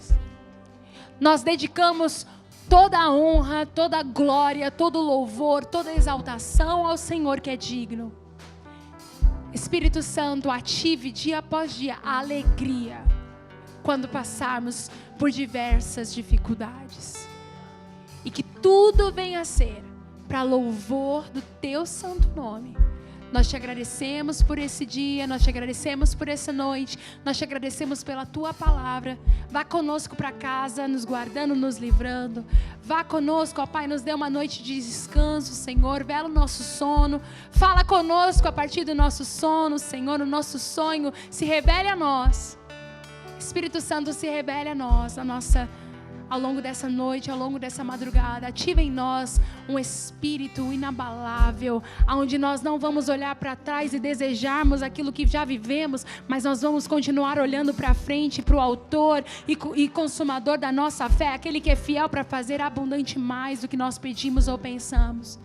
Nós dedicamos toda a honra, toda a glória, todo o louvor, toda a exaltação ao Senhor que é digno. Espírito Santo, ative dia após dia a alegria quando passarmos por diversas dificuldades. E que tudo venha a ser para louvor do Teu santo nome. Nós te agradecemos por esse dia, nós te agradecemos por essa noite, nós te agradecemos pela Tua palavra. Vá conosco para casa, nos guardando, nos livrando. Vá conosco, ó Pai, nos dê uma noite de descanso, Senhor. Vela o nosso sono. Fala conosco a partir do nosso sono, Senhor, o nosso sonho. Se revele a nós. Espírito Santo, se revele a nós, ao longo dessa noite, ao longo dessa madrugada. Ativa em nós um espírito inabalável, onde nós não vamos olhar para trás e desejarmos aquilo que já vivemos, mas nós vamos continuar olhando para frente, para o autor e consumador da nossa fé, aquele que é fiel para fazer abundante mais do que nós pedimos ou pensamos.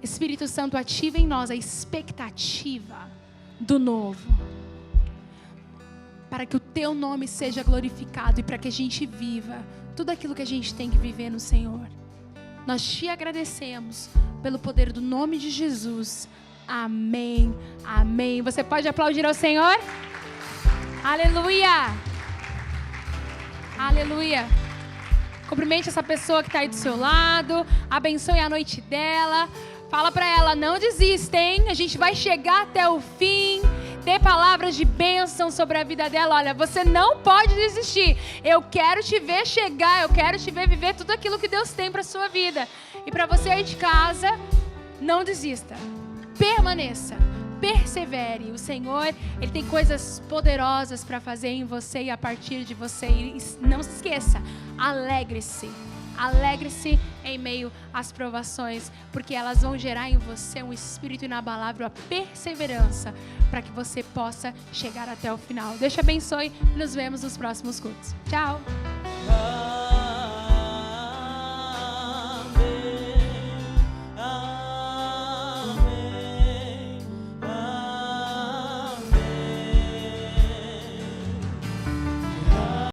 Espírito Santo, ativa em nós a expectativa do novo, para que o Teu nome seja glorificado e para que a gente viva tudo aquilo que a gente tem que viver no Senhor. Nós te agradecemos pelo poder do nome de Jesus. Amém, amém. Você pode aplaudir ao Senhor? Aleluia, aleluia. Cumprimente essa pessoa que está aí do seu lado, abençoe a noite dela. Fala para ela, não desista, hein? A gente vai chegar até o fim. Dê palavras de bênção sobre a vida dela. Olha, você não pode desistir. Eu quero te ver chegar, eu quero te ver viver tudo aquilo que Deus tem para a sua vida. E para você aí de casa, não desista. Permaneça, persevere. O Senhor, Ele tem coisas poderosas para fazer em você e a partir de você. E não se esqueça, alegre-se. Alegre-se em meio às provações, porque elas vão gerar em você um espírito inabalável, a perseverança, para que você possa chegar até o final. Deus te abençoe e nos vemos nos próximos cultos. Tchau!